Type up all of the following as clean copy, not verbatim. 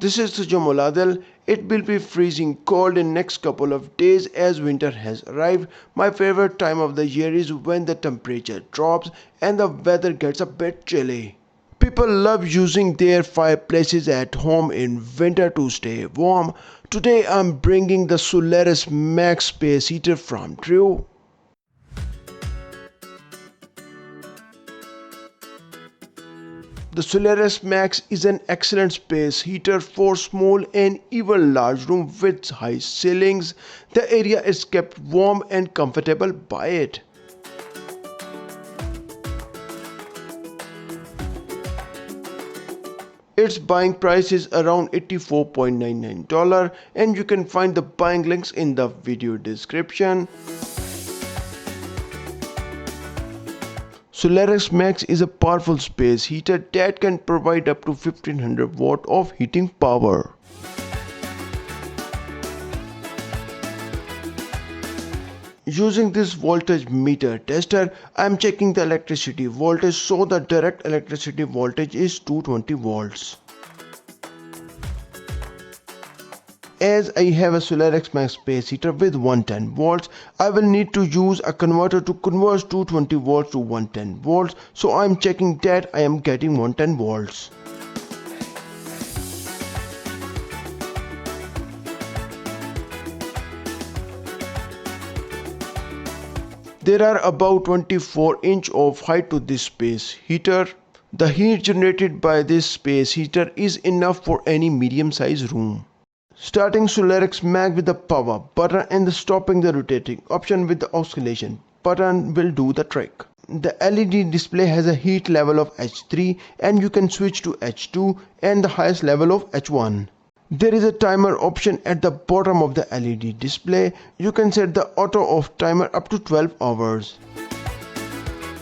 This is Sujamoladel. It will be freezing cold in next couple of days as winter has arrived. My favorite time of the year is when the temperature drops and the weather gets a bit chilly. People love using their fireplaces at home in winter to stay warm. Today I'm bringing the Solaris Max Space Heater from DREO. The Solaris Max is an excellent space heater for small and even large rooms with high ceilings. The area is kept warm and comfortable by it. Its buying price is around $84.99 and you can find the buying links in the video description. Solaris Max is a powerful space heater that can provide up to 1500 watt of heating power. Using this voltage meter tester, I am checking the electricity voltage, so the direct electricity voltage is 220 volts. As I have a Solaris Max Space Heater with 110 volts, I will need to use a converter to convert 220 volts to 110 volts, so I am checking that I am getting 110 volts. There are about 24 inches of height to this space heater. The heat generated by this space heater is enough for any medium-sized room. Starting Solaris Max with the power button and stopping the rotating option with the oscillation button will do the trick. The LED display has a heat level of H3 and you can switch to H2 and the highest level of H1. There is a timer option at the bottom of the LED display. You can set the auto off timer up to 12 hours.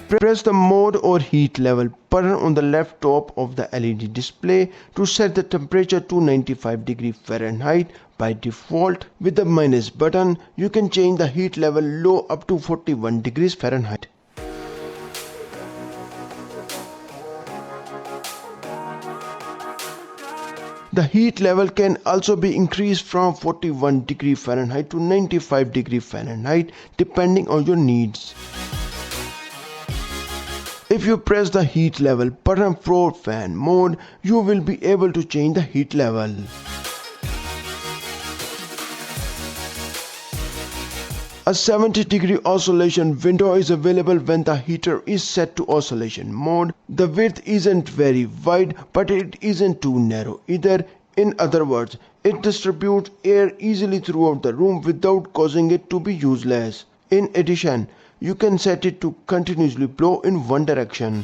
Press the mode or heat level button on the left top of the LED display to set the temperature to 95 degrees Fahrenheit by default. With the minus button, you can change the heat level low up to 41 degrees Fahrenheit. The heat level can also be increased from 41 degrees Fahrenheit to 95 degrees Fahrenheit depending on your needs. If you press the heat level button for fan mode, you will be able to change the heat level. A 70-degree oscillation window is available when the heater is set to oscillation mode. The width isn't very wide, but it isn't too narrow either. In other words, it distributes air easily throughout the room without causing it to be useless. In addition, you can set it to continuously blow in one direction.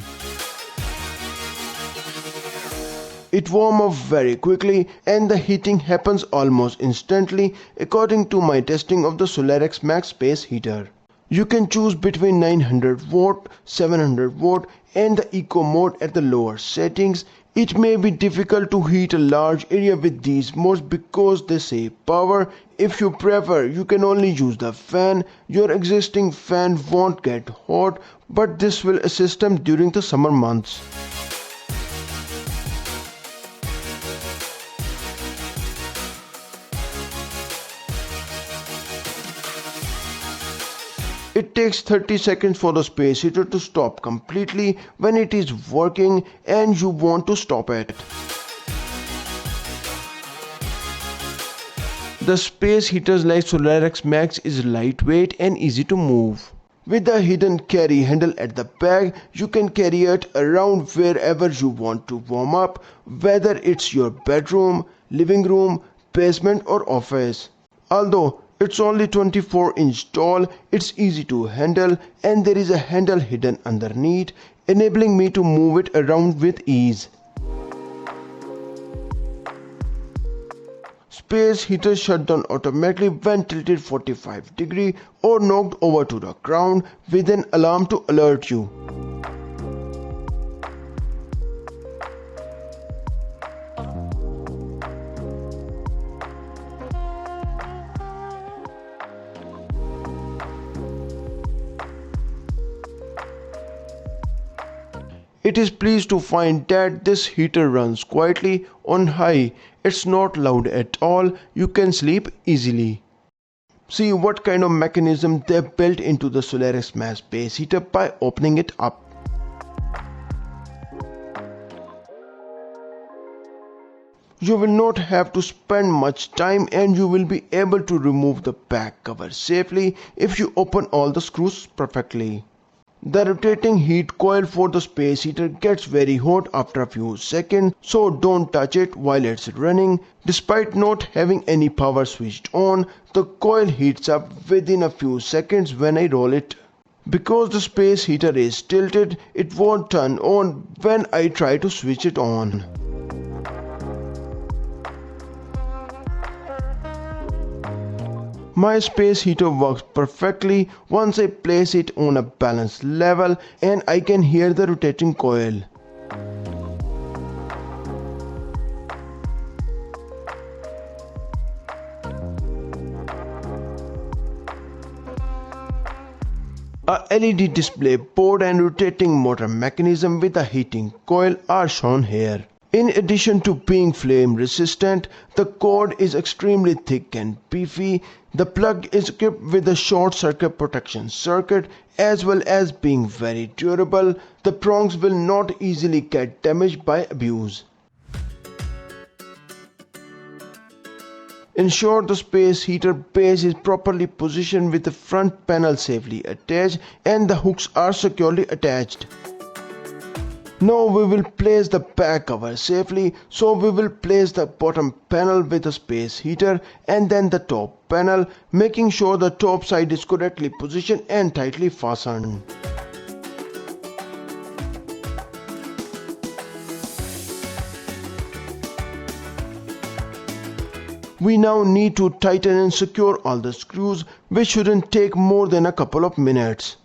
It warms up very quickly and the heating happens almost instantly according to my testing of the Solaris Max Space Heater. You can choose between 900 watt, 700 watt and the eco mode at the lower settings. It may be difficult to heat a large area with these modes because they save power. If you prefer, you can only use the fan. Your existing fan won't get hot, but this will assist them during the summer months. It takes 30 seconds for the space heater to stop completely when it is working and you want to stop it. The space heaters like Solaris Max is lightweight and easy to move. With a hidden carry handle at the back, you can carry it around wherever you want to warm up, whether it's your bedroom, living room, basement or office. Although it's only 24 inches tall, it's easy to handle and there is a handle hidden underneath, enabling me to move it around with ease. Space heaters shut down automatically when tilted 45 degrees or knocked over to the ground with an alarm to alert you. It is pleased to find that this heater runs quietly On high, it's not loud at all, you can sleep easily. See what kind of mechanism they've built into the Solaris Max Space Heater by opening it up. You will not have to spend much time and you will be able to remove the back cover safely if you open all the screws perfectly. The rotating heat coil for the space heater gets very hot after a few seconds, so don't touch it while it's running. Despite not having any power switched on, the coil heats up within a few seconds when I roll it. Because the space heater is tilted, it won't turn on when I try to switch it on. My space heater works perfectly once I place it on a balanced level and I can hear the rotating coil. A LED display board and rotating motor mechanism with a heating coil are shown here. In addition to being flame resistant, the cord is extremely thick and beefy. The plug is equipped with a short circuit protection circuit as well as being very durable. The prongs will not easily get damaged by abuse. Ensure the space heater base is properly positioned with the front panel safely attached and the hooks are securely attached. Now we will place the back cover safely, so we will place the bottom panel with the space heater and then the top panel, making sure the top side is correctly positioned and tightly fastened. We now need to tighten and secure all the screws, which shouldn't take more than a couple of minutes.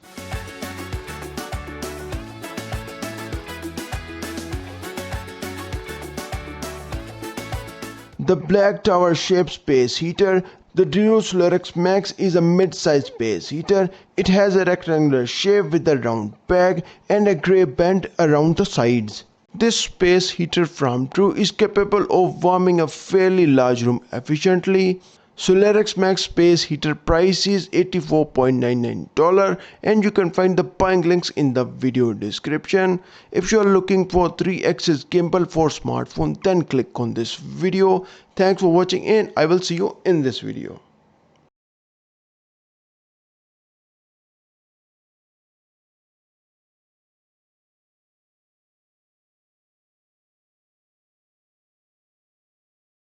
The black tower shaped space heater, the DREO Solaris Max, is a mid-sized space heater. It has a rectangular shape with a round bag and a grey band around the sides. This space heater from DREO is capable of warming a fairly large room efficiently. Solaris Max Space Heater price is $84.99 and you can find the buying links in the video description. If you are looking for 3-axis gimbal for smartphone, then click on this video. Thanks for watching and I will see you in this video.